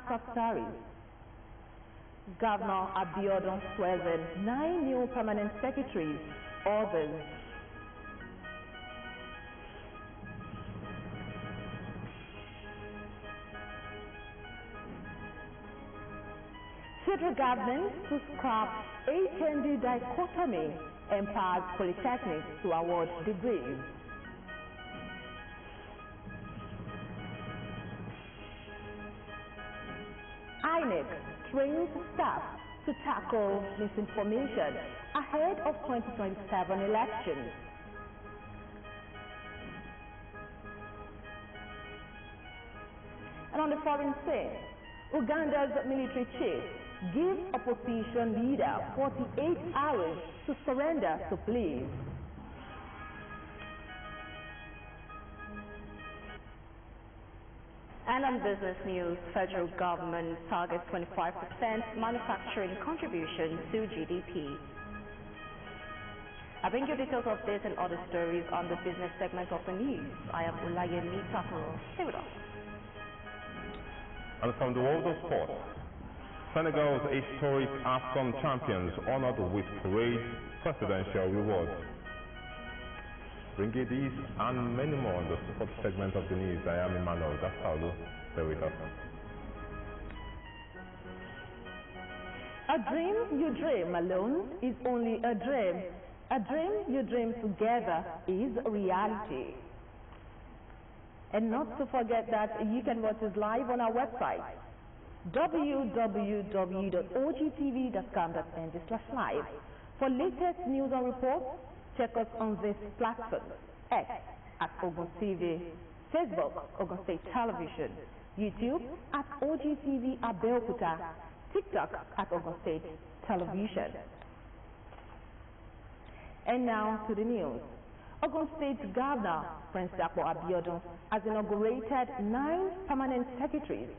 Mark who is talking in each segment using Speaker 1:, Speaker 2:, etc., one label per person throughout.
Speaker 1: top stories. Governor Abiodun swears in 9 new permanent secretaries. Others. Federal government to scrap HND dichotomy empowers polytechnics to award degrees. INEC trains staff to tackle misinformation ahead of 2027 elections. And on the foreign scene, Uganda's military chief gives opposition leader 48 hours to surrender to pleas.
Speaker 2: And on business news, federal government targets 25% manufacturing contribution to GDP. I bring you details of this and other stories on the business segment of the news. I am Ulayemi Takuro. Stay with us.
Speaker 3: And from the world of sport, Senegal's historic AFCON champions honored with parade presidential rewards. Bring you these and many more on the sports segment of the news. I am Emmanuel Gastaldo. Stay with us.
Speaker 1: A dream you dream alone is only a dream. A dream you dream together is reality. And not to forget that you can watch us live on our website, www.ogtv.com.ng/live. For latest news and reports, check us on this platform: X at Ogun TV, Facebook, Ogun State Television, YouTube at OGTV Abeokuta, TikTok at Ogun State Television. And now to the news. Ogun State Governor Prince Dapo Abiodun has inaugurated 9 permanent secretaries,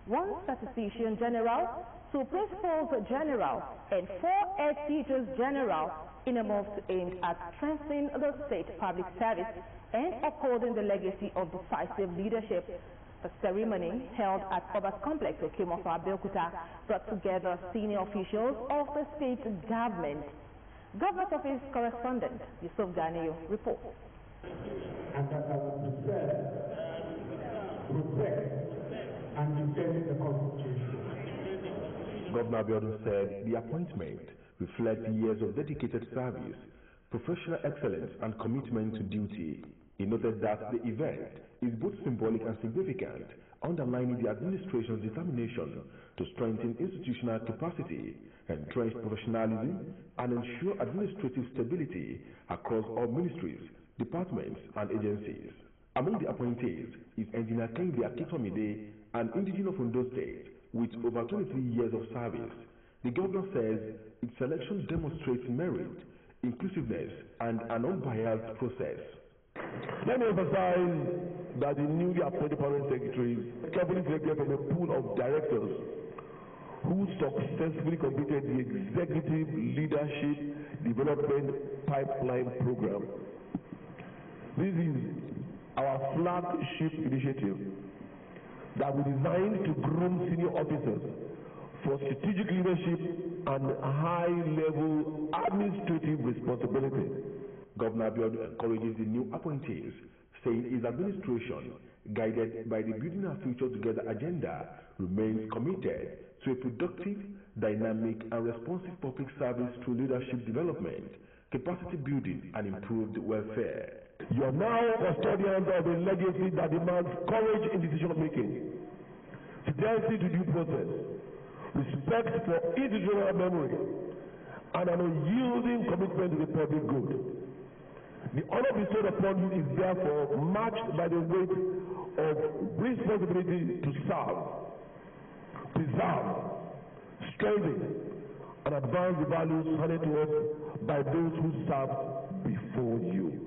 Speaker 1: 1 statistician general, 2 principals general, and 4 head teachers general in a move aimed at strengthening the state public service and upholding the legacy of decisive leadership. The ceremony held at Oba's Complex, Okimoso, Abeokuta, brought together senior officials of the state government. Governor's Office correspondent Yusuf Ganiyu reports.
Speaker 4: And that I will preserve, protect, and defend the Constitution.
Speaker 5: Governor Abiodun said the appointment reflects years of dedicated service, professional excellence, and commitment to duty. He noted that the event is both symbolic and significant, underlining the administration's determination to strengthen institutional capacity, entrench professionalism, and ensure administrative stability across all ministries, departments, and agencies. Among the appointees is Engineer Kehinde Akintomide, an indigene of Ondo State with over 23 years of service. The governor says its selection demonstrates merit, inclusiveness, and an unbiased process.
Speaker 6: Let me emphasize that the newly appointed permanent secretaries carefully selected from a pool of directors who successfully completed the Executive Leadership Development Pipeline Program. This is our flagship initiative that we designed to groom senior officers for strategic leadership and high-level administrative responsibility.
Speaker 5: Governor Abiodun encourages the new appointees, saying his administration, guided by the Building Our Future Together agenda, remains committed to a productive, dynamic, and responsive public service through leadership development, capacity building, and improved welfare.
Speaker 6: You are now custodians of a legacy that demands courage in decision-making, fidelity to due process, respect for institutional memory, and an unyielding commitment to the public good. The honor bestowed upon you is therefore matched by the weight of responsibility to serve, preserve, strengthen, and advance the values handed to us by those who served before you.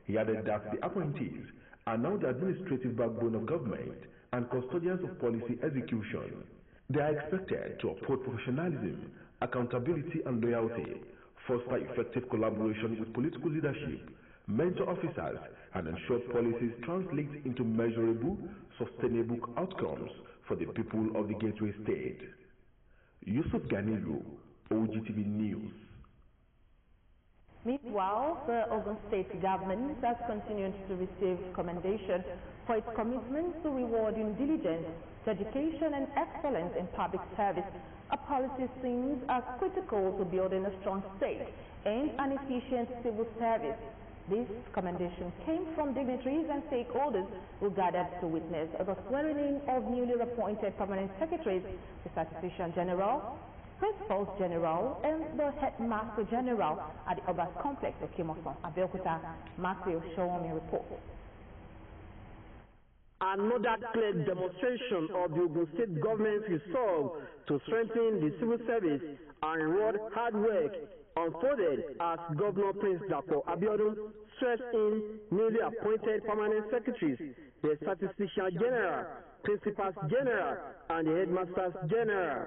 Speaker 5: He added that the appointees are now the administrative backbone of government and custodians of policy execution. They are expected to uphold professionalism, accountability, and loyalty, foster effective collaboration with political leadership, mentor officers, and ensure policies translate into measurable, sustainable outcomes for the people of the Gateway State. Yusuf Ganilu, OGTV News.
Speaker 1: Meanwhile, the Ogun State government has continued to receive commendation for its commitment to rewarding diligence, dedication and excellence in public service, a policy seen as critical to building a strong state and an efficient civil service. This commendation came from dignitaries and stakeholders who gathered to witness the swearing-in of newly appointed permanent secretaries, the Statistician General, Principals General, and the Headmaster General at the Obas Complex of Kimoson, Abeokuta. Matthew Showomi reports.
Speaker 7: Another clear demonstration of the Ogun State government's resolve to strengthen the civil service and reward hard work unfolded as Governor Prince Dapo Abiodun stressed in newly appointed permanent secretaries, the Statistician General, Principals General, and the Headmasters General.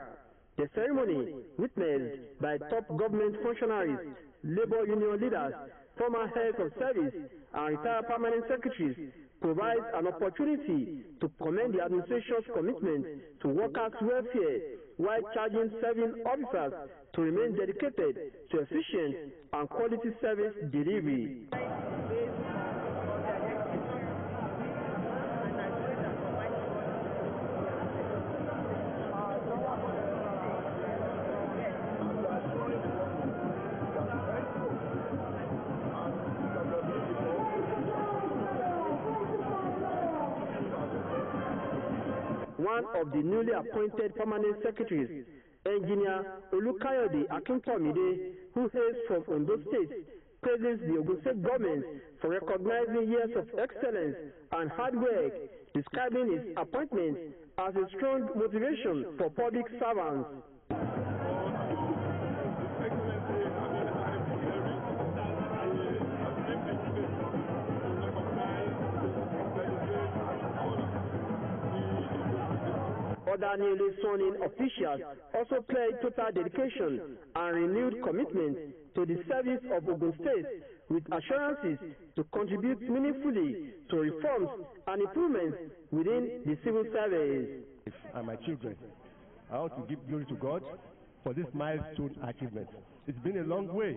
Speaker 7: The ceremony, witnessed by top government functionaries, labor union leaders, former heads of service, and retired permanent secretaries, provides an opportunity to commend the administration's commitment to workers' welfare while charging serving officers to remain dedicated to efficient and quality service delivery. One of the newly appointed permanent secretaries, Engineer Olukayode Akintomide, who hails from Ondo State, praises the Ogun State government for recognizing years of excellence and hard work, describing his appointment as a strong motivation for public servants. Other newly sworn-in officials also pledged total dedication and renewed commitment to the service of Ogun State with assurances to contribute meaningfully to reforms and improvements within the civil service.
Speaker 6: And my children, I want to give glory to God for this milestone achievement. It's been a long way,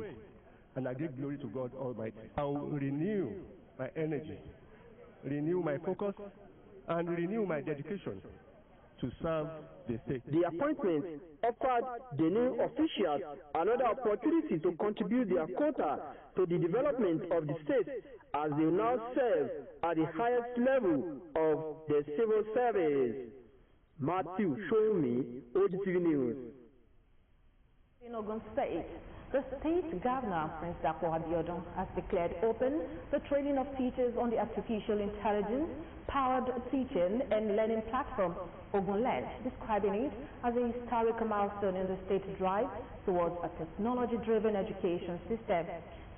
Speaker 6: and I give glory to God Almighty. I will renew my energy, renew my focus, and renew my dedication to serve the state.
Speaker 7: The appointment offered the new officials another opportunity to contribute their quota to the development of the state as they now serve at the highest level of the civil service. Matthew Showomi, OGTV News.
Speaker 1: In Ogun State, the state governor, Prince Dapo Abiodun, has declared open the training of teachers on the artificial intelligence-powered teaching and learning platform, OgunLearn, describing it as a historic milestone in the state's drive towards a technology-driven education system.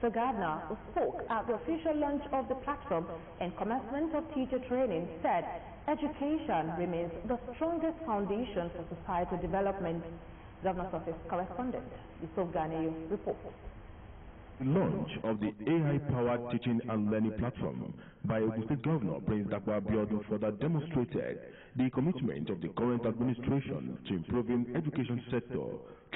Speaker 1: The governor, who spoke at the official launch of the platform and commencement of teacher training, said education remains the strongest foundation for societal development. Governor's Office correspondent Yusuf Ganiyu reports.
Speaker 5: The launch of the AI-powered teaching and learning platform by Ogun State Governor Prince Dapo Abiodun further demonstrated the commitment of the current administration to improving education sector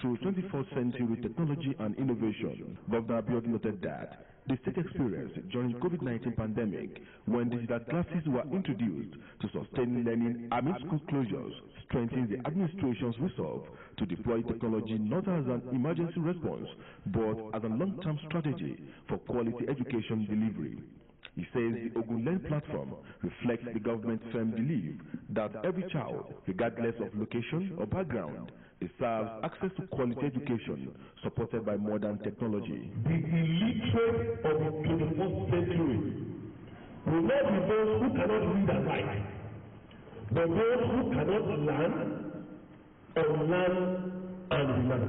Speaker 5: through 21st century technology and innovation. Governor Abiodun noted that the state experienced during COVID-19 pandemic when digital classes were introduced to sustain learning amid school closures, strengthens the administration's resolve to deploy technology not as an emergency response but as a long-term strategy for quality education delivery. He says the OgunLearn platform reflects the government's firm belief that every child, regardless of location or background, deserves access to quality education supported by modern technology.
Speaker 4: The illiterate of the 21st century will not be those who cannot read and write, but those who cannot learn or learn and relearn.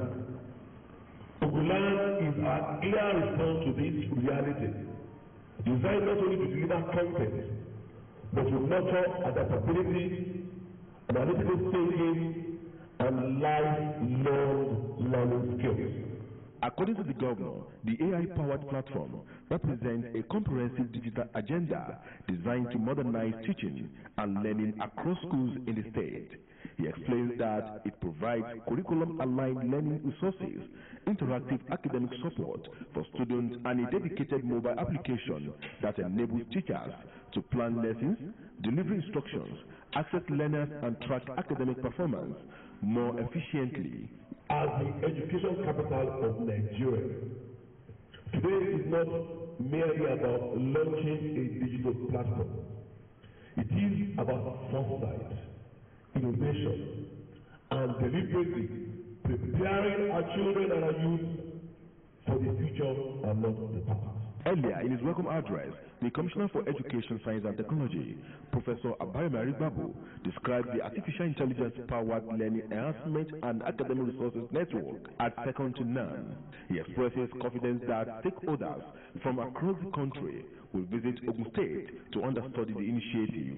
Speaker 4: OgunLearn is a clear response to this reality, designed not only to deliver content, but to nurture adaptability, analytical thinking, and lifelong learning skills.
Speaker 5: According to the governor, the AI-powered platform represents a comprehensive digital agenda designed to modernize teaching and learning across schools in the state. He explains that it provides curriculum-aligned learning resources, interactive academic support for students, and a dedicated mobile application that enables teachers to plan lessons, deliver instructions, access learners, and track academic performance more efficiently.
Speaker 4: As the education capital of Nigeria, today is not merely about launching a digital platform. It is about foresight, innovation, and deliberately preparing our children and our youth for the future and not the past.
Speaker 5: Earlier, in his welcome address, the Commissioner for Education, Science and Technology, Professor Abayomari Babu, described the artificial intelligence-powered learning enhancement and academic resources network as second to none. He expresses confidence that stakeholders from across the country will visit Ogun State to understudy the initiative.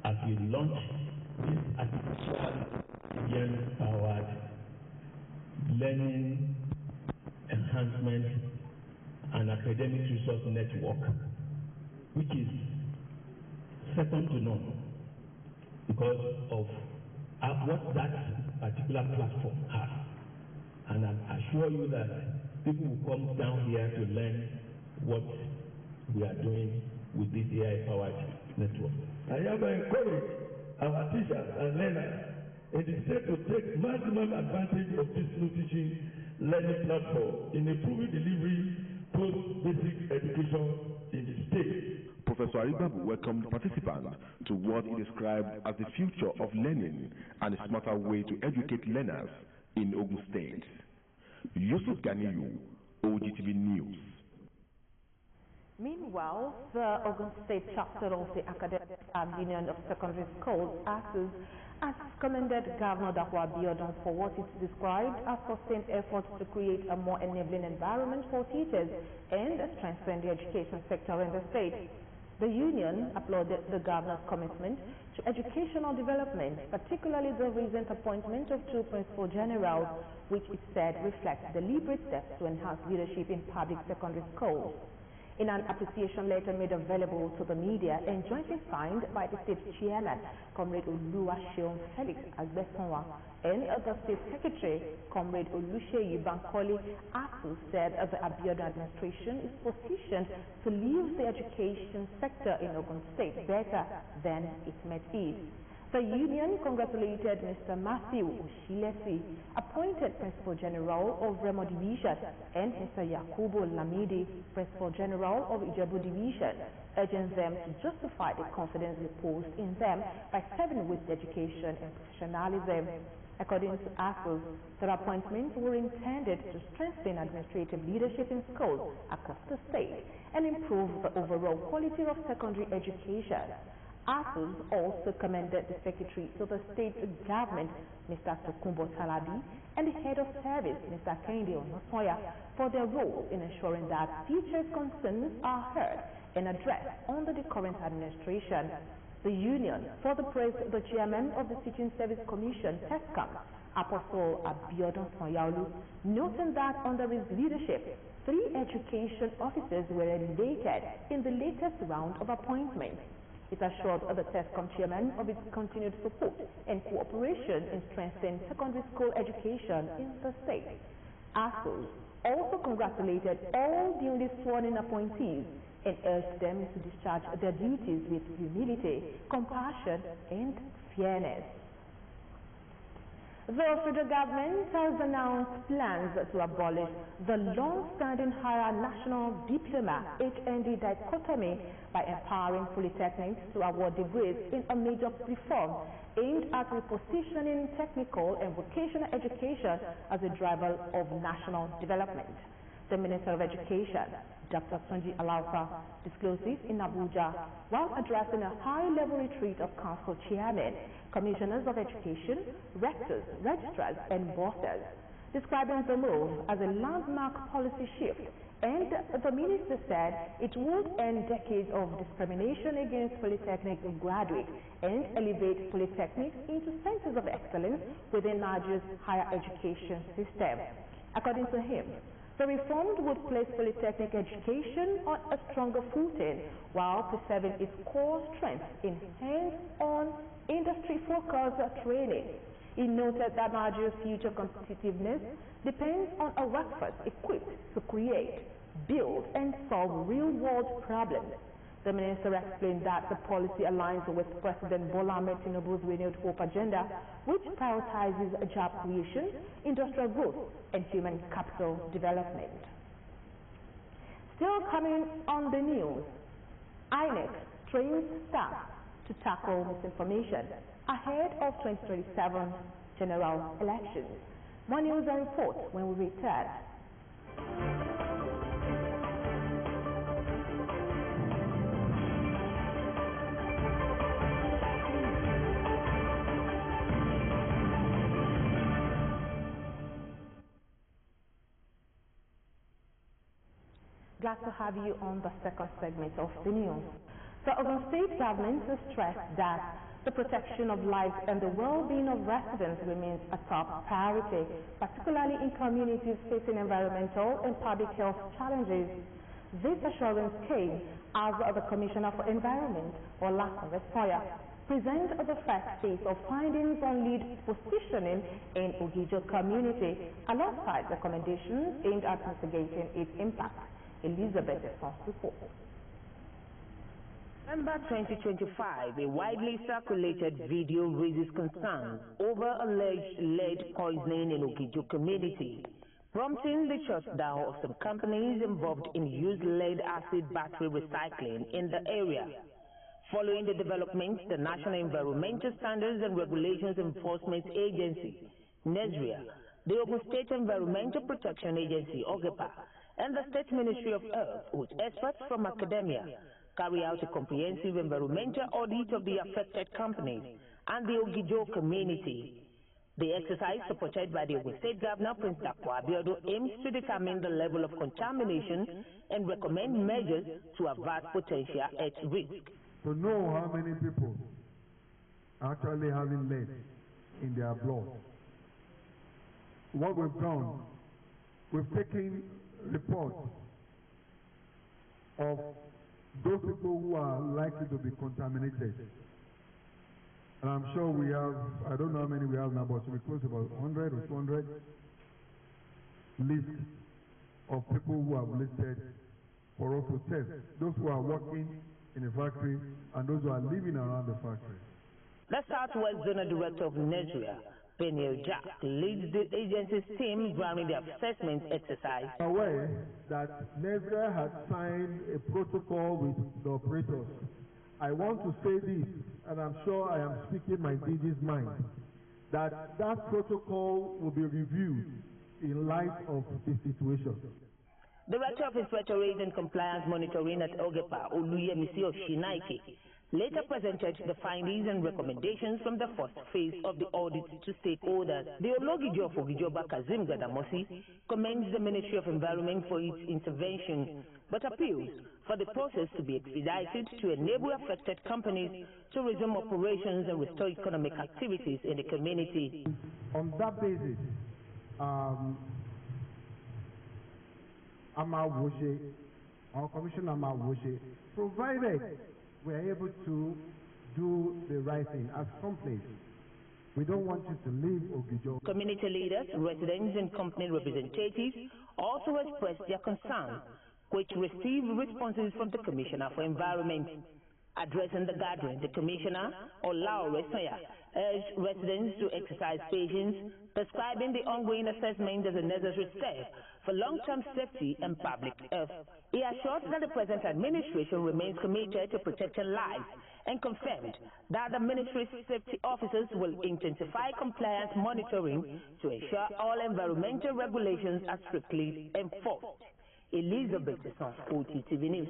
Speaker 4: As we launch this artificial intelligence-powered learning enhancement and academic resource network, which is second to none because of what that particular platform has. And I assure you that people will come down here to learn what we are doing with this AI-powered network. I have encouraged our teachers and learners in the state to take maximum advantage of this new teaching learning platform in improving delivery post-basic education in the state.
Speaker 5: Professor Aribabu welcomed participants to what he described as the future of learning and a smarter way to educate learners in Ogun State. Yusuf Ganiyu, OGTV News.
Speaker 1: Meanwhile, the Ogun State chapter of the Academic Staff Union of Secondary Schools, ASUS, has commended Governor Dapo Abiodun for what it described as sustained efforts to create a more enabling environment for teachers and strengthen the education sector in the state. The union applauded the governor's commitment to educational development, particularly the recent appointment of 2 principal generals, which it said reflects deliberate steps to enhance leadership in public secondary schools. In an appreciation letter made available to the media and jointly signed by the state chairman, Comrade Oluwaseun Felix Agbesonwa, and the state secretary, Comrade Oluseyi Bankole, ASUS said the Abiodun administration is positioned to leave the education sector in Ogun State better than it met is. The union congratulated Mr. Matthew Oshilesi, appointed Principal General of Remo Division, and Mr. Yakubu Lamidi, Principal General of Ijebu Division, urging them to justify the confidence reposed in them by serving with dedication and professionalism. According to ASUS, their appointments were intended to strengthen administrative leadership in schools across the state and improve the overall quality of secondary education. ASUS also commended the Secretary to the state government, Mr. Tokumbo Talabi, and the Head of Service, Mr. Kehinde Onosoya, for their role in ensuring that teachers' concerns are heard and addressed under the current administration. The union further praised the chairman of the Teaching Service Commission, TESCAM, Apostle Abiodun Sanyaolu, noting that under his leadership, 3 education officers were elevated in the latest round of appointments. It assured the TESCOM chairman of its continued support and cooperation in strengthening secondary school education in the state. ASUS also congratulated all newly sworn-in appointees and urged them to discharge their duties with humility, compassion, and fairness. The federal government has announced plans to abolish the long-standing higher national diploma HND dichotomy by empowering polytechnics to award degrees in a major reform aimed at repositioning technical and vocational education as a driver of national development. The Minister of Education, Dr. Sunji Alausa, disclosed this in Abuja while addressing a high-level retreat of council chairmen, commissioners of education, rectors, registrars, and bosses, describing the move as a landmark policy shift. And the minister said it would end decades of discrimination against polytechnic graduates and elevate polytechnics into centers of excellence within Nigeria's higher education system. According to him, The reform would place polytechnic education on a stronger footing while preserving its core strength in hands-on industry-focused training. He noted that Nigeria's future competitiveness depends on a workforce equipped to create, build, and solve real-world problems. The minister explained that the policy aligns with President Bola Ahmed Tinubu's renewed hope agenda, which prioritizes job creation, industrial growth, and human capital development. Still coming on the news, INEC trains staff to tackle misinformation ahead of 2027 general elections. More news and reports when we return. Glad to have you on the second segment of the news. The Ogun State government has stressed that the protection of lives and the well-being of residents remains a top priority, particularly in communities facing environmental and public health challenges. This assurance came as the Commissioner for Environment, Olakunle Soya, presented the first phase of findings on lead positioning in Ogijo community, alongside recommendations aimed at mitigating its impact. Elizabeth report.
Speaker 8: November 2025, a widely circulated video raises concerns over alleged lead poisoning in Ogijo community, prompting the shutdown of some companies involved in used lead acid battery recycling in the area. Following the development, the National Environmental Standards and Regulations Enforcement Agency, NESRIA, the Ogun State Environmental Protection Agency, OGEPA, and the State Ministry of Health, with experts from academia, carry out a comprehensive environmental audit of the affected companies and the Ogijo community. The exercise, supported by the Ogun State Governor, Prince Dapo Abiodun, aims to determine the level of contamination and recommend measures to avert potential at risk.
Speaker 9: To know how many people are actually having lead in their blood, what we've done, we've taken reports of those people who are likely to be contaminated. And I'm sure we have, I don't know how many we have now, but we're close to about 100 or 200 lists of people who have listed for us to test. Those who are working in a factory and those who are living around the factory.
Speaker 8: The Southwest Zonal Director of Nigeria, Benio Jack, leads the agency's team during the assessment exercise.
Speaker 9: I'm aware that Nigeria has signed a protocol with the operators. I want to say this, and I'm sure I am speaking my DG's mind, that that protocol will be reviewed in light of the situation.
Speaker 8: Director of Inspectorate and Compliance Monitoring at OGEPA, Oluyemisi Oshinaike, later presented the findings and recommendations from the first phase of the audit to stakeholders. The Ologijo of Ogijoba, Kazim Gadamosi, commends the Ministry of Environment for its intervention, but appeals for the process to be expedited to enable affected companies to resume operations and restore economic activities in the community.
Speaker 9: On that basis, our Commissioner Amal Woshe, provided we are able to do the right thing as someplace. We don't want you to leave Ogijo.
Speaker 8: Community leaders, residents, and company representatives also expressed their concerns, which received responses from the Commissioner for Environment. Addressing the gathering, the Commissioner, Olakunle Soya, urged residents to exercise patience, describing the ongoing assessment as a necessary step for long-term safety and public health. He assured that the present administration remains committed to protecting lives and confirmed that the ministry's safety officers will intensify compliance monitoring to ensure all environmental regulations are strictly enforced. Elizabeth on OGTV News.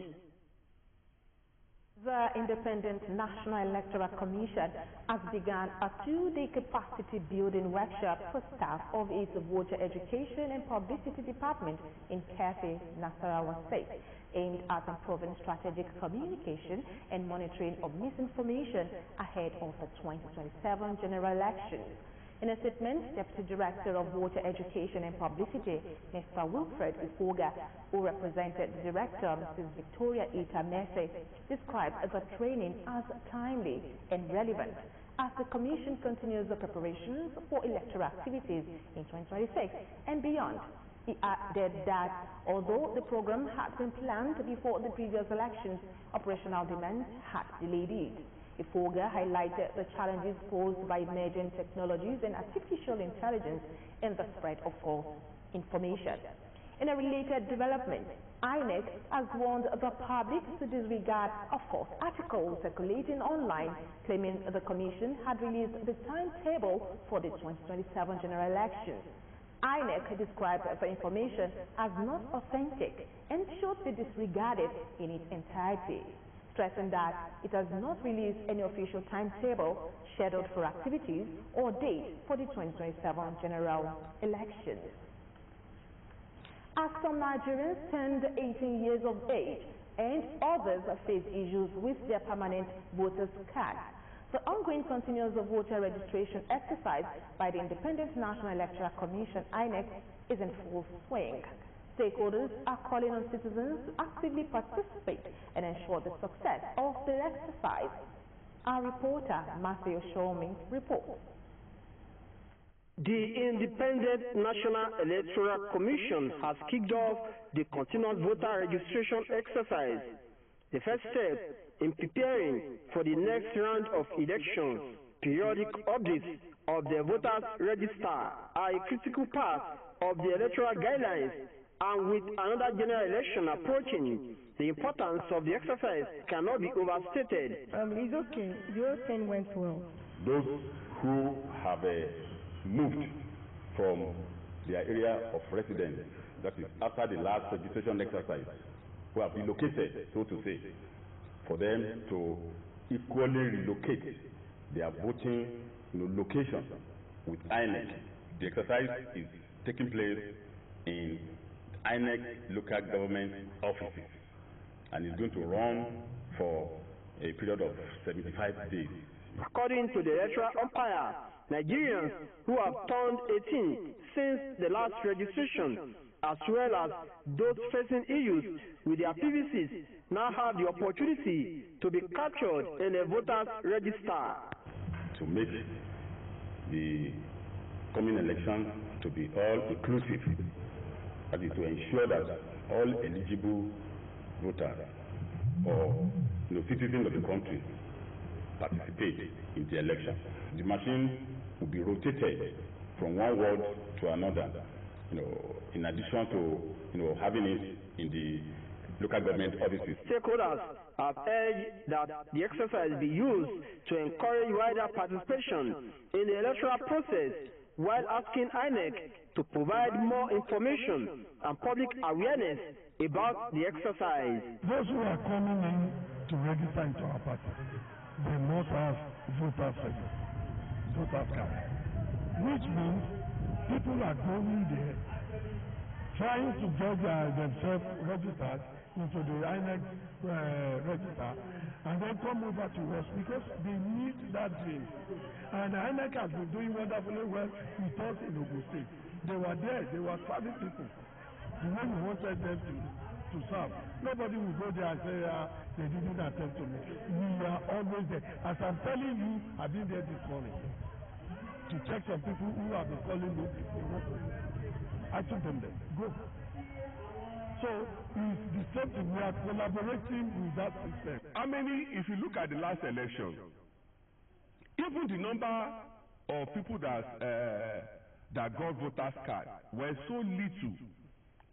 Speaker 1: The Independent National Electoral Commission has begun a two-day capacity building workshop for staff of its voter education and publicity department in Kefi, Nasarawa State, aimed at improving strategic communication and monitoring of misinformation ahead of the 2027 general elections. In a statement, Deputy Director of Water Education and Publicity, Mr. Wilfred Ifoga, who represented the Director, Mrs. Victoria Ita Mese, described the training as timely and relevant as the Commission continues the preparations for electoral activities in 2026 and beyond. He added that although the program had been planned before the previous elections, operational demands had delayed it. Ifoga highlighted the challenges posed by emerging technologies and artificial intelligence in the spread of false information. In a related development, INEC has warned the public to disregard a false article circulating online claiming the Commission had released the timetable for the 2027 general elections. INEC described the information as not authentic and should be disregarded in its entirety, stressing that it has not released any official timetable scheduled for activities or date for the 2027 general elections. As some Nigerians turned 18 years of age and others face issues with their permanent voters card, the ongoing continuous voter registration exercise by the Independent National Electoral Commission, INEC, is in full swing. Stakeholders are calling on citizens to actively participate and ensure the success of the exercise. Our reporter, Matthew Shomi, reports.
Speaker 7: The Independent National Electoral Commission has kicked off the continuous voter registration exercise, the first step in preparing for the next round of elections. Periodic updates of the voters register are a critical part of the electoral guidelines, and with another general election approaching, the importance of the exercise cannot be overstated.
Speaker 10: It's okay. The whole thing went well.
Speaker 11: Those who have moved from their area of residence, that is after the last registration exercise, who have relocated, so to say, for them to equally relocate their voting location with INEC. The exercise is taking place in INEC local government offices and is going to run for a period of 75 days.
Speaker 7: According to the electoral umpire, Nigerians who have turned 18 since the last registration, as well as those facing issues with their PVCs, now have the opportunity to be captured in a voters register.
Speaker 11: To make the coming election to be all inclusive, that is to ensure that all eligible voters or citizens of the country participate in the election. The machine will be rotated from one ward to another, in addition to having it in the local government offices.
Speaker 7: Stakeholders have urged that the exercise be used to encourage wider participation in the electoral process, while asking INEC to provide more information and public awareness about the exercise.
Speaker 9: Those who are coming in to register into our party, they must have voters card, which means people are going there trying to get themselves registered into the INEC register and then come over to us because they need that thing. And INEC has been doing wonderfully well with us in Ogun State. They were there, they were serving people the way we wanted them to serve. Nobody will go there and say, they didn't attend to me. We are always there. As I'm telling you, I've been there this morning to check some people who have been calling me. I took them there. Go. So it's the same thing. We are collaborating with that system.
Speaker 6: How many, if you look at the last election, even the number of people that got voters card were so little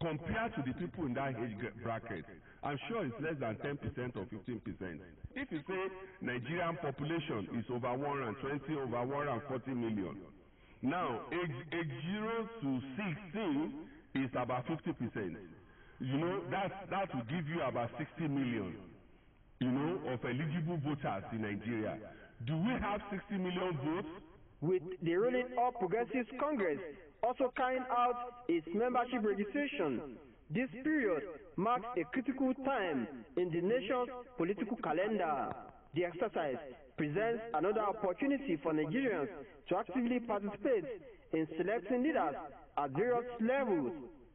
Speaker 6: compared to the people in that age bracket. I'm sure it's less than 10% or 15%. If you say Nigerian population is over 120, over 140 million, now age 0 to 16 is about 50%. That will give you about 60 million, of eligible voters in Nigeria. Do we have 60 million votes?
Speaker 7: With the ruling All Progressives Congress also carrying out its membership registration, this period marks a critical time in the nation's political calendar. The exercise presents another opportunity for Nigerians to actively participate in selecting leaders at various levels.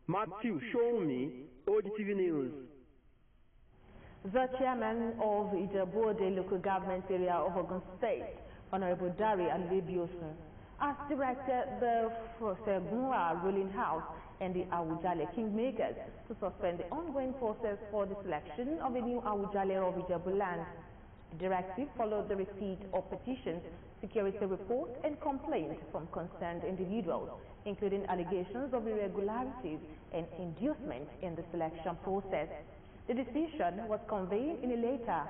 Speaker 7: Matthew Shomi, OGTV News.
Speaker 1: The chairman of Ijebu-Ode local government area of Ogun State, Honorable Dari Alebiosun, has directed the Fosegunwa ruling house and the Awujale kingmakers to suspend the ongoing process for the selection of a new Awujale of Ijebu land. The directive followed the receipt of petitions, security reports, and complaints from concerned individuals, including allegations of irregularities and inducement in the selection process. The decision was conveyed in a letter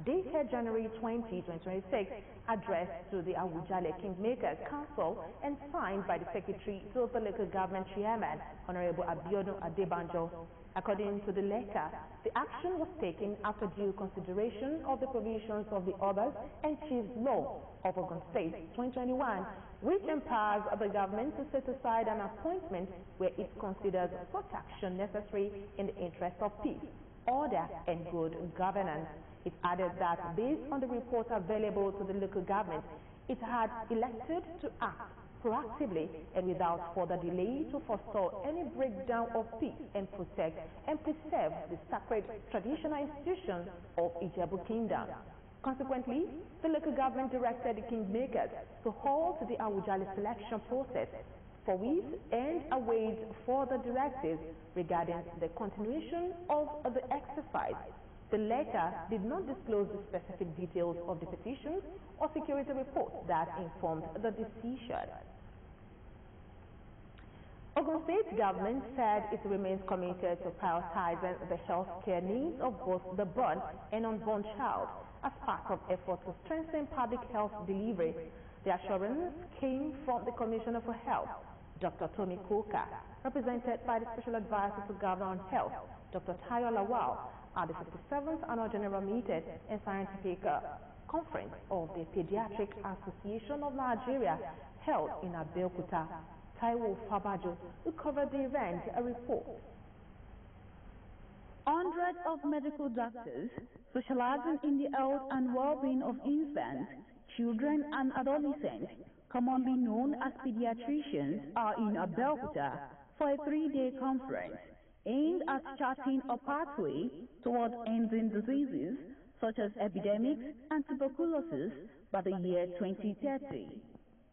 Speaker 1: dated January 20, 2026, addressed to the Awujale Kingmakers Council and signed by the Secretary to the local government chairman, Honorable Abiodun Adebanjo. According to the letter, the action was taken after due consideration of the provisions of the Orders and Chiefs Law of Ogun State 2021, which empowers the government to set aside an appointment where it considers such action necessary in the interest of peace, order, and good governance. It added that based on the reports available to the local government, it had elected to act proactively and without further delay to forestall any breakdown of peace and protect and preserve the sacred traditional institutions of Ijebu Kingdom. Consequently, the local government directed the kingmakers to halt the Awujale selection process for weeks and await further directives regarding the continuation of the exercise. The letter did not disclose the specific details of the petitions or security reports that informed the decision. Ogun State government said it remains committed to prioritizing the health care needs of both the born and unborn child as part of efforts to strengthen public health delivery. The assurance came from the Commissioner for Health, Dr. Tommy Koka, represented by the Special Advisor to Governor on Health, Dr. Tayo Lawal, at the 57th Annual General Meeting and Scientific Conference of the Pediatric Association of Nigeria held in Abeokuta. Taiwo Fabajo, who covered the event, a report.
Speaker 12: Hundreds of medical doctors specializing in the health and well-being of infants, children and adolescents, commonly known as pediatricians, are in Abeokuta for a 3-day conference aimed at charting a pathway towards ending diseases such as epidemics and tuberculosis by the year 2030.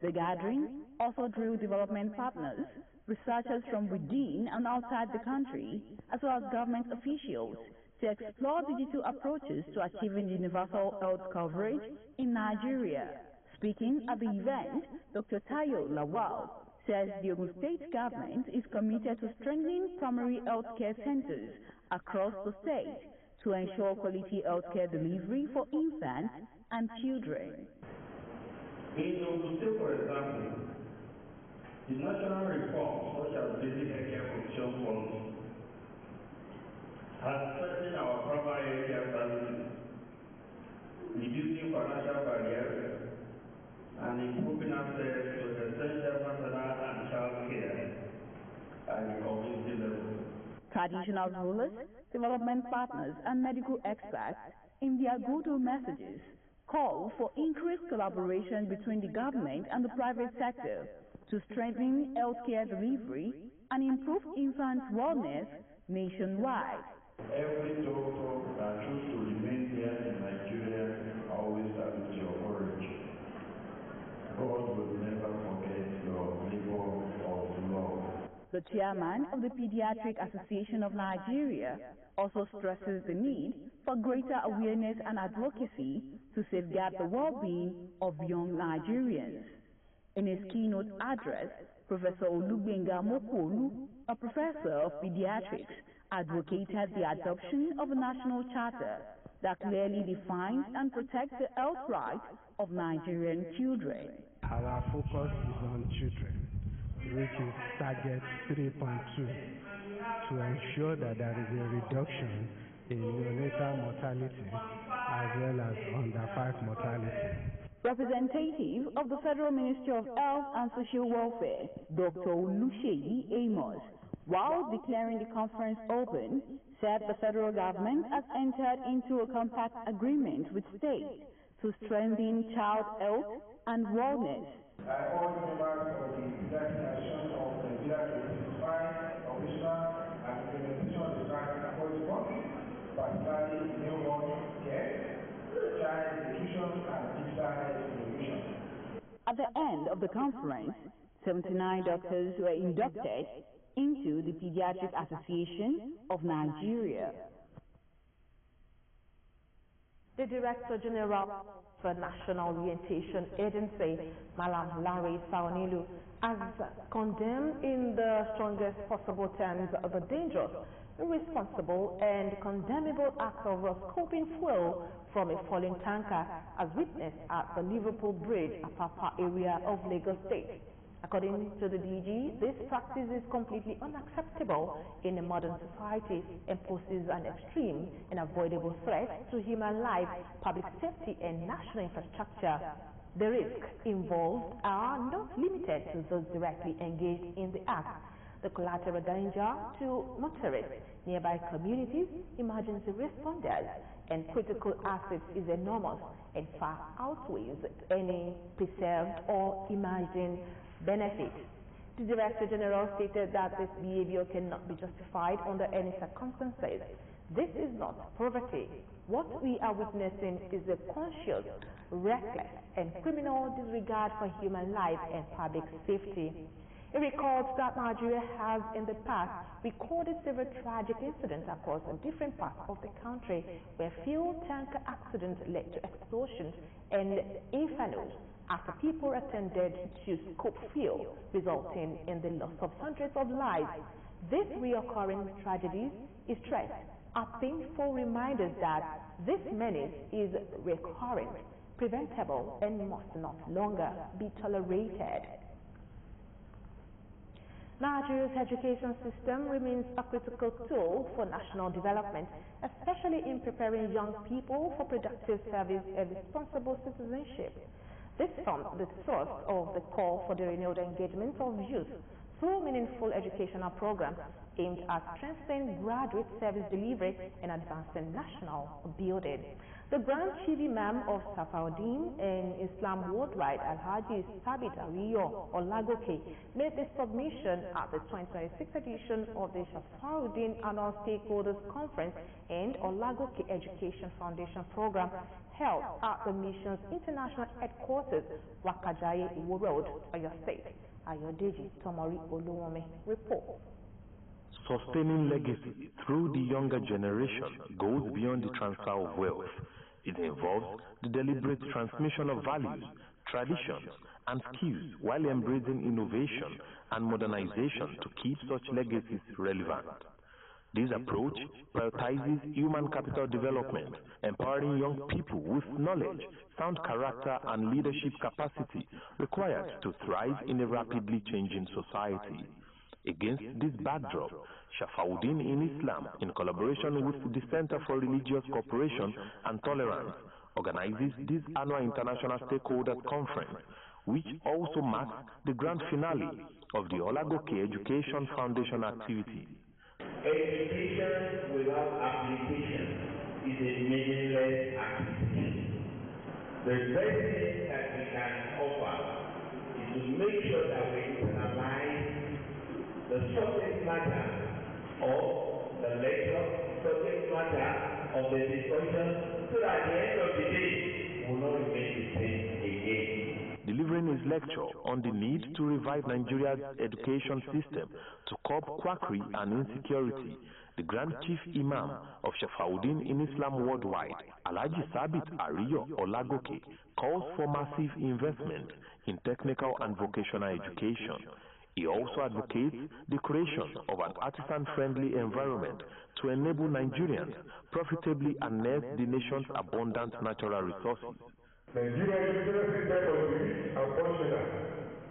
Speaker 12: The gathering also drew development partners, researchers from within and outside the country, as well as government officials, to explore digital approaches to achieving universal health coverage in Nigeria. Speaking at the event, Dr. Tayo Lawal says the Ogun State government is committed to strengthening primary health care centers across the state to ensure quality health care delivery for infants and children.
Speaker 13: In Ogun State, for example, the national reform, such as basic healthcare provision policy, has strengthened our primary healthcare services, reducing financial barriers, and improving access to essential maternal and child care at the community level.
Speaker 12: Traditional rulers, development partners, and medical experts, in their go-to messages, call for increased collaboration between the government and the private sector to strengthen healthcare delivery and improve infant wellness nationwide.
Speaker 13: Every doctor that chooses to remain here in Nigeria always salute your courage. God will never forget your labor of love.
Speaker 12: The chairman of the Pediatric Association of Nigeria also stresses the need for greater awareness and advocacy to safeguard the well-being of young Nigerians. In his keynote address, Professor Olugbenga Mokolu, a professor of pediatrics, advocated the adoption of a national charter that clearly defines and protects the health rights of Nigerian children.
Speaker 14: Our focus is on children, which is target 3.2, to ensure that there is a reduction in neonatal mortality as well as under 5 mortality.
Speaker 12: Representative of the Federal Ministry of Health and Social Welfare, Dr. Oluseyi Amos, while declaring the conference open, said the federal government has entered into a compact agreement with states to strengthen child health and wellness.
Speaker 13: I urge members of the Pediatric Association of Nigeria to intensify operational and implementation of the strategy across the country, particularly newborn care, child nutrition, and digital health innovation.
Speaker 12: At the end of the conference, 79 doctors were inducted into the Pediatric Association of Nigeria.
Speaker 1: The Director General for National Orientation Agency, Malam Larry Saonilu, has condemned in the strongest possible terms the dangerous, irresponsible, and condemnable act of scooping fuel from a falling tanker as witnessed at the Liverpool Bridge, Apapa area of Lagos State. According to the DG, this practice is completely unacceptable in a modern society and poses an extreme and avoidable threat to human life, public safety, and national infrastructure. The risks involved are not limited to those directly engaged in the act. The collateral danger to motorists, nearby communities, emergency responders, and critical assets is enormous and far outweighs any perceived or imagined benefit. The Director General stated that this behavior cannot be justified under any circumstances. This is not poverty. What we are witnessing is a conscious, reckless, and criminal disregard for human life and public safety. It records that Nigeria has in the past recorded several tragic incidents across different parts of the country where fuel tanker accidents led to explosions and infernos after people attempted to scoop fuel, resulting in the loss of hundreds of lives. These recurring tragedies are painful reminders that this menace is recurrent, preventable, and must not longer be tolerated. Nigeria's education system remains a critical tool for national development, especially in preparing young people for productive service and responsible citizenship. This forms the source of the call for the renewed engagement of youth through meaningful educational programs aimed at strengthening graduate service delivery and advancing national building. The Grand Chief Imam of Safaudin and Islam Worldwide, Alhaji Sabit Ariyo Olagoke, made this submission at the 2026 edition of the Safaudin Annual Stakeholders Conference and Olagoke Education Foundation Program held at the mission's international headquarters, Wakajaye Iwo Road, Oyo State. Ayodeji Tomori Oluwome reports.
Speaker 5: Sustaining legacy through the younger generation goes beyond the transfer of wealth. It involves the deliberate transmission of values, traditions, and skills while embracing innovation and modernization to keep such legacies relevant. This approach prioritizes human capital development, empowering young people with knowledge, sound character, and leadership capacity required to thrive in a rapidly changing society. Against this backdrop, Safaudin in Islam, in collaboration with the Center for Religious Cooperation and Tolerance, organizes this annual International Stakeholders Conference, which also marks the grand finale of the Olagoke Education Foundation activity.
Speaker 15: Education without application is a meaningless activity. The best thing that we can offer is to make sure that we internalize the subject matter of the lecture, subject matter of the discussion, so that at the end of the day, we will not remain the same again.
Speaker 5: Delivering his lecture on the need to revive Nigeria's education system to curb quackery and insecurity, the Grand Chief Imam of Safaudin in Islam Worldwide, Alhaji Sabit Ariyo Olagoke, calls for massive investment in technical and vocational education. He also advocates the creation of an artisan-friendly environment to enable Nigerians profitably harness the nation's abundant natural resources.
Speaker 6: Nigeria's educational system must be rich and functional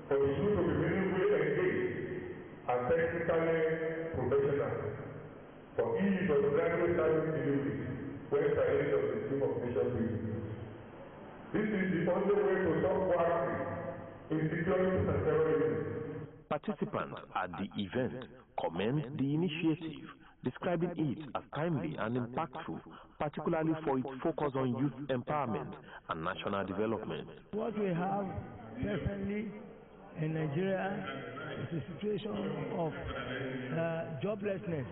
Speaker 6: for the youth to be meaningfully engaged and technically professional for ease of graduate service delivery when challenged of the theme of nation building. This is the only way to stop quackery, insecurity, and terrorism.
Speaker 5: Participants at the event commend the initiative describing it as timely and impactful, particularly for its focus on youth empowerment and national development.
Speaker 16: What we have presently in Nigeria is a situation of joblessness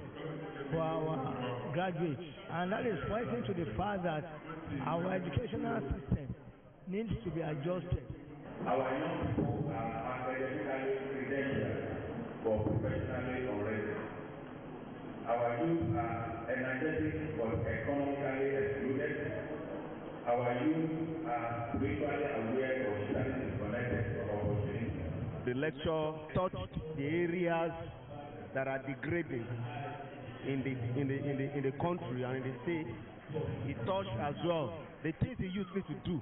Speaker 16: for our graduates, and that is pointing to the fact that our educational system needs to be adjusted.
Speaker 15: Our young people are academically credentialed but professionally unready. Our youth are energetic but economically excluded. Our youth are spiritually aware but socially disconnected from opportunity.
Speaker 17: The lecture touched the areas that are degrading in the country and in the state. It touched as well the things the youth need to do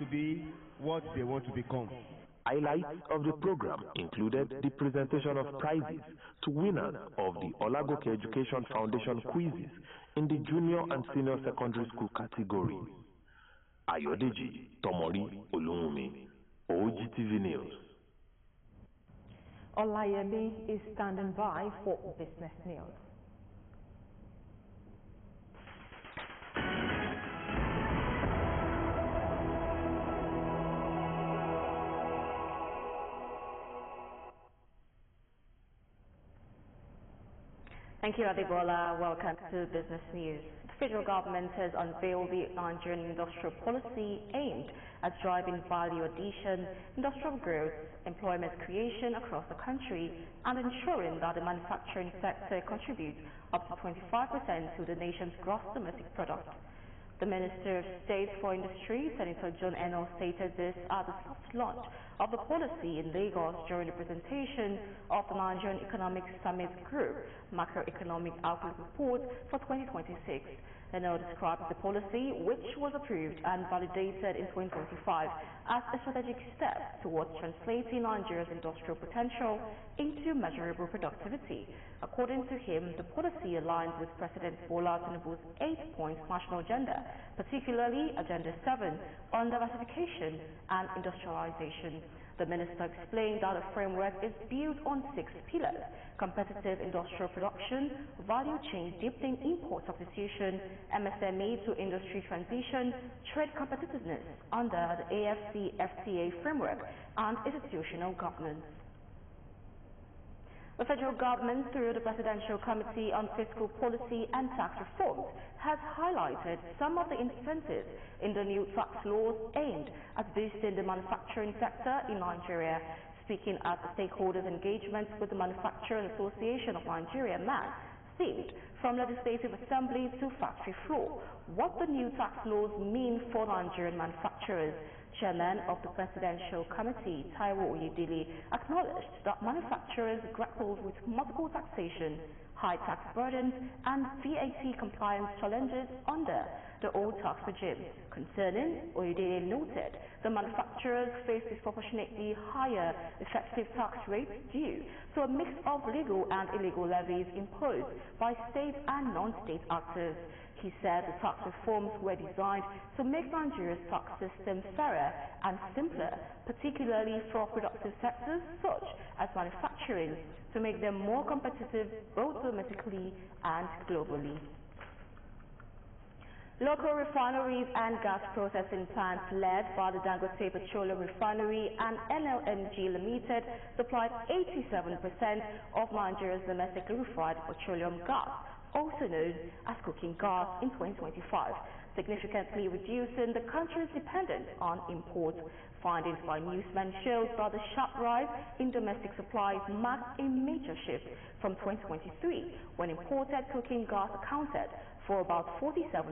Speaker 17: to be what they want to become.
Speaker 5: Highlights of the program included the presentation of prizes to winners of the Olagoke Education Foundation quizzes in the junior and senior secondary school categories. Ayodeji Tomori Olumumi, OGTV News.
Speaker 1: Olayemi is standing by for business news.
Speaker 2: Thank you, Adebola. Welcome to Business News. The federal government has unveiled the Nigerian industrial policy aimed at driving value addition, industrial growth, employment creation across the country, and ensuring that the manufacturing sector contributes up to 25% to the nation's gross domestic product. The Minister of State for Industry, Senator John Eno, stated this at the soft launch of the policy in Lagos during the presentation of the Nigerian Economic Summit Group Macroeconomic Outlook Report for 2026. Eno described the policy, which was approved and validated in 2025, as a strategic step towards translating Nigeria's industrial potential into measurable productivity. According to him, the policy aligns with President Bola Tinubu's 8-point national agenda, particularly Agenda 7 on diversification and industrialization. The minister explained that the framework is built on 6 pillars: competitive industrial production, value chain deepening import substitution, MSME to industry transition, trade competitiveness under the AFC-FTA framework, and institutional governance. The federal government, through the Presidential Committee on Fiscal Policy and Tax Reforms, has highlighted some of the incentives in the new tax laws aimed at boosting the manufacturing sector in Nigeria. Speaking at the stakeholders' engagement with the Manufacturing Association of Nigeria, MAN, themed from Legislative Assembly to factory floor, what the new tax laws mean for Nigerian manufacturers. Chairman of the Presidential Committee, Taiwo Oyedele, acknowledged that manufacturers grappled with multiple taxation, high tax burdens, and VAT compliance challenges under the old tax regime. Concerning, Oyedele noted the manufacturers face disproportionately higher effective tax rates due to a mix of legal and illegal levies imposed by state and non-state actors. He said the tax reforms were designed to make Nigeria's tax system fairer and simpler, particularly for productive sectors such as manufacturing, to make them more competitive both domestically and globally. Local refineries and gas processing plants led by the Dangote Petroleum Refinery and NLNG Limited supplied 87% of Nigeria's domestically refined petroleum gas, also known as cooking gas, in 2025, significantly reducing the country's dependence on imports. Findings by newsmen showed that the sharp rise in domestic supplies marked a major shift from 2023, when imported cooking gas accounted for about 47%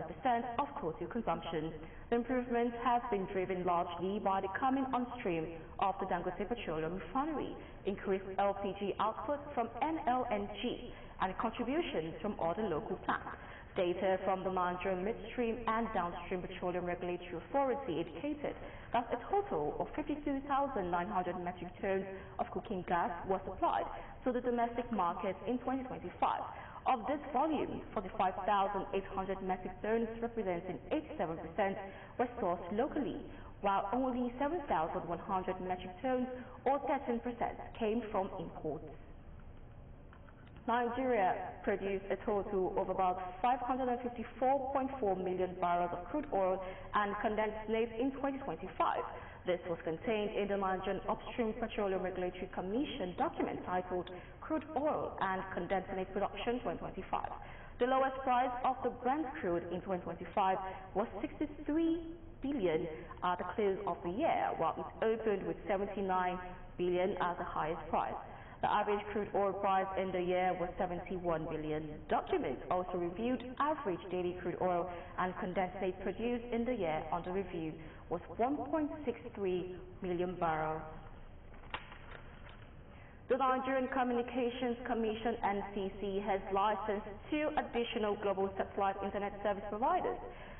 Speaker 2: of total consumption. The improvement has been driven largely by the coming on stream of the Dangote Petroleum Refinery, increased LPG output from NLNG, and contributions from other local plants. Data from the Nigerian Midstream and Downstream Petroleum Regulatory Authority indicated that a total of 52,900 metric tons of cooking gas was supplied to the domestic market in 2025. Of this volume, 45,800 metric tons, representing 87%, were sourced locally, while only 7,100 metric tons, or 13%, came from imports. Nigeria produced a total of about 554.4 million barrels of crude oil and condensate in 2025. This was contained in the Nigerian Upstream Petroleum Regulatory Commission document titled Crude Oil and Condensate Production 2025. The lowest price of the Brent crude in 2025 was 63 billion at the close of the year, while it opened with 79 billion as the highest price. The average crude oil price in the year was 71 billion. Documents also reviewed average daily crude oil and condensate produced in the year under review was 1.63 million barrels. The Nigerian Communications Commission (NCC) has licensed 2 additional global satellite internet service providers,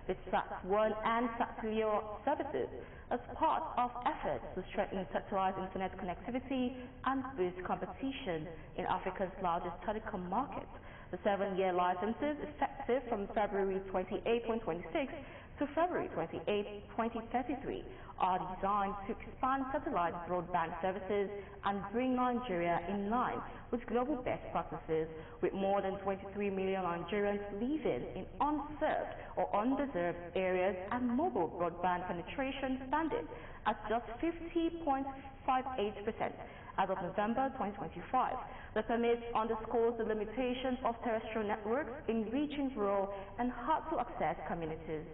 Speaker 2: with SAT1 and SAT-LEO services, as part of efforts to strengthen satellite internet connectivity and boost competition in Africa's largest telecom market. The 7-year licenses, effective from February 28, 2026 to February 28, 2033, are designed to expand satellite broadband services and bring Nigeria in line with global best practices, with more than 23 million Nigerians living in unserved or underserved areas and mobile broadband penetration standing at just 50.58% as of November 2025. The permit underscores the limitations of terrestrial networks in reaching rural and hard-to-access communities.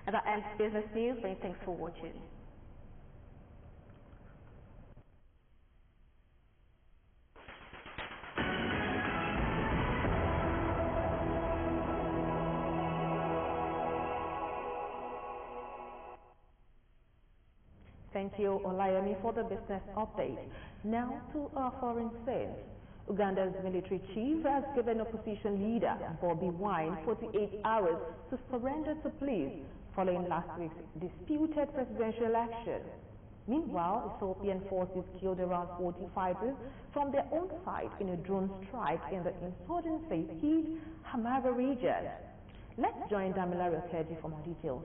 Speaker 2: And that ends business news. Many thanks for watching.
Speaker 1: Thank you, Olayomi, for the business update. Now to our foreign sales. Uganda's military chief has given opposition leader Bobby Wine 48 hours to surrender to police following last week's disputed presidential election. Meanwhile, Ethiopian forces killed around 40 fighters from their own side in a drone strike in the insurgency-hit Hamara region. Let's join Damilari Okeji for more details.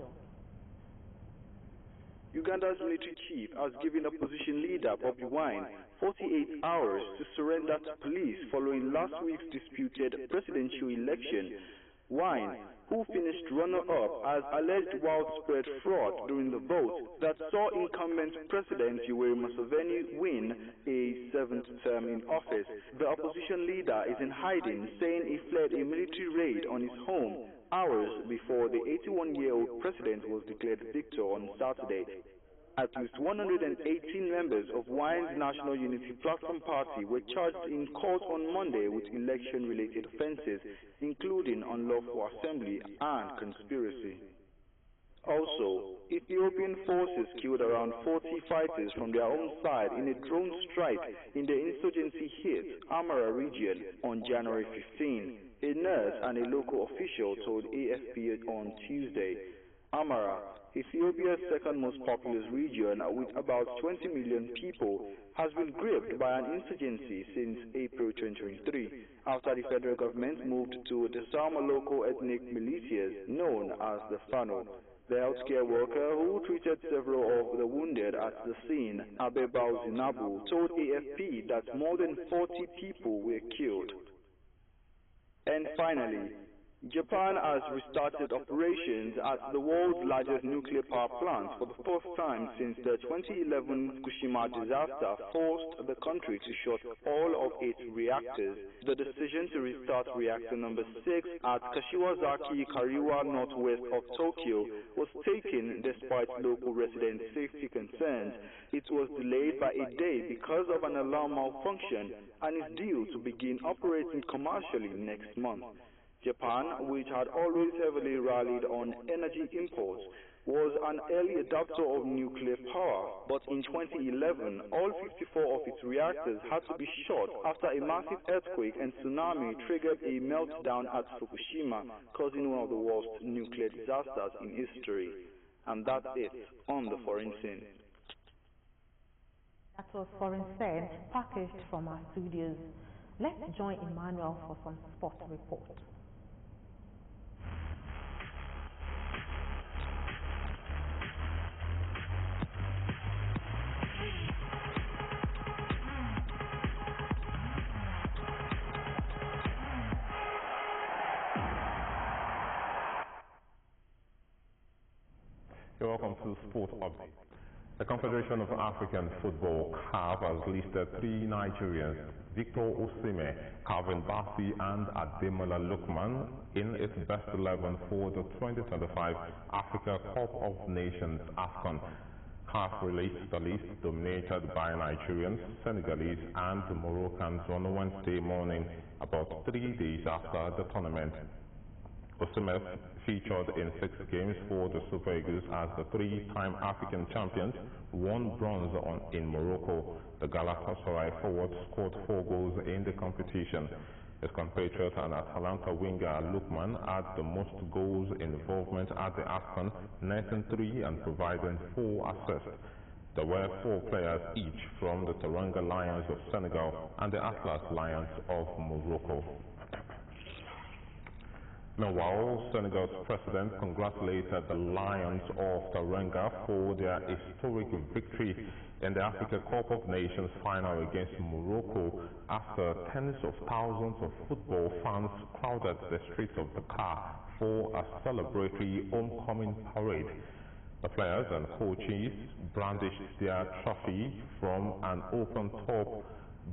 Speaker 18: Uganda's military chief has given opposition leader Bobby Wine 48 hours to surrender to police following last week's disputed presidential election. Wine, who finished runner-up, has alleged widespread fraud during the vote that saw incumbent President Yoweri Museveni win a 7th term in office. The opposition leader is in hiding, saying he fled a military raid on his home hours before the 81-year-old president was declared victor on Saturday. At least 118 members of Wine's National Unity Platform Party were charged in court on Monday with election-related offenses, including unlawful assembly and conspiracy. Also, Ethiopian forces killed around 40 fighters from their own side in a drone strike in the insurgency-hit Amara region on January 15. A nurse and a local official told AFP on Tuesday. Amara, Ethiopia's second most populous region with about 20 million people, has been gripped by an insurgency since April 2023, after the federal government moved to disarm local ethnic militias known as the Fano. The healthcare worker who treated several of the wounded at the scene, Abebao Zinabu, told AFP that more than 40 people were killed. And finally, Japan has restarted operations at the world's largest nuclear power plant for the first time since the 2011 Fukushima disaster forced the country to shut all of its reactors. The decision to restart reactor number 6 at Kashiwazaki, Kariwa, northwest of Tokyo, was taken despite local resident safety concerns. It was delayed by a day because of an alarm malfunction and is due to begin operating commercially next month. Japan, which had always heavily rallied on energy imports, was an early adopter of nuclear power, but in 2011, all 54 of its reactors had to be shut after a massive earthquake and tsunami triggered a meltdown at Fukushima, causing one of the worst nuclear disasters in history. And that's it on the foreign scene.
Speaker 1: That was Foreign Scene, packaged from our studios. Let's join Emmanuel for some sport report.
Speaker 3: You're welcome to Sport Update. The Confederation of African Football, CAF, has listed 3 Nigerians, Victor Osimhen, Calvin Bassey and Ademola Lookman, in its best 11 for the 2025 Africa Cup of Nations AFCON. CAF released the list dominated by Nigerians, Senegalese and Moroccans on Wednesday morning, about 3 days after the tournament. Osimhen featured in 6 games for the Super Eagles as the 3-time African champions, won bronze in Morocco. The Galatasaray forward scored 4 goals in the competition. His compatriot and Atalanta winger Lookman had the most goals involvement at the AFCON, netting 3 and providing 4 assists. There were 4 players each from the Teranga Lions of Senegal and the Atlas Lions of Morocco. Meanwhile, Senegal's president congratulated the Lions of Teranga for their historic victory in the Africa Cup of Nations final against Morocco after tens of thousands of football fans crowded the streets of Dakar for a celebratory homecoming parade. The players and coaches brandished their trophy from an open-top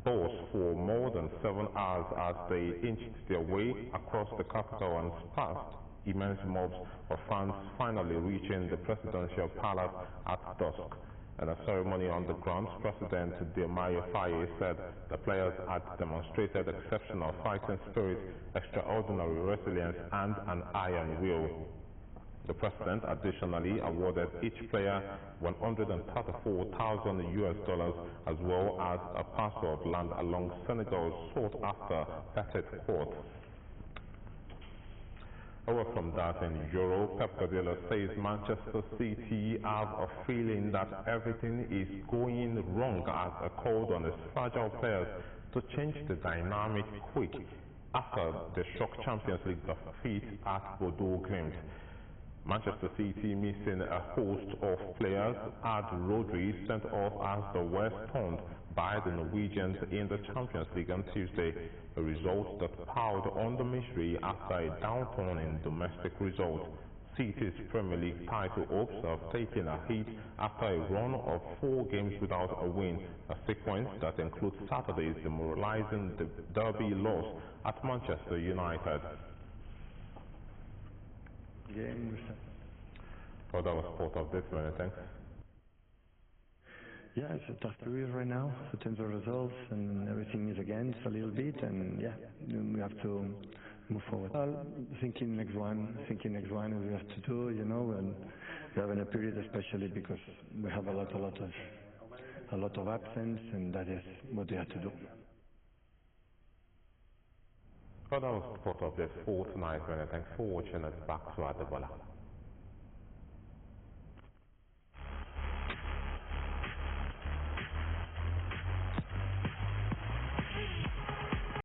Speaker 3: bus for more than 7 hours as they inched their way across the capital and passed immense mobs of fans, finally reaching the presidential palace at dusk. In a ceremony on the grounds, President Diomaye Faye said the players had demonstrated exceptional fighting spirit, extraordinary resilience and an iron will. The president additionally awarded each player $134,000 as well as a parcel of land along Senegal's sought-after petite court. Away from that, in Europe, Pep Guardiola says Manchester City have a feeling that everything is going wrong as a called on his fragile players to change the dynamic quick after the shock Champions League defeat at Bordeaux Glimt. Manchester City missing a host of players had Rodri sent off as the were stunned by the Norwegians in the Champions League on Tuesday, a result that piled on the misery after a downturn in domestic results. City's Premier League title hopes have taken a hit after a run of 4 games without a win, a sequence that includes Saturday's demoralizing derby loss at Manchester United. Well, that was Sport Update. Many thanks.
Speaker 19: Yeah, it's a tough period right now in terms of results, and everything is against a little bit, and yeah, we have to move forward. Thinking next one as we have to do, you know, and we're having a period especially because we have a lot of absence, and that is what we have to do.
Speaker 3: Well, that was Sport Update for tonight. Many thanks for watching us. Back to Adebola.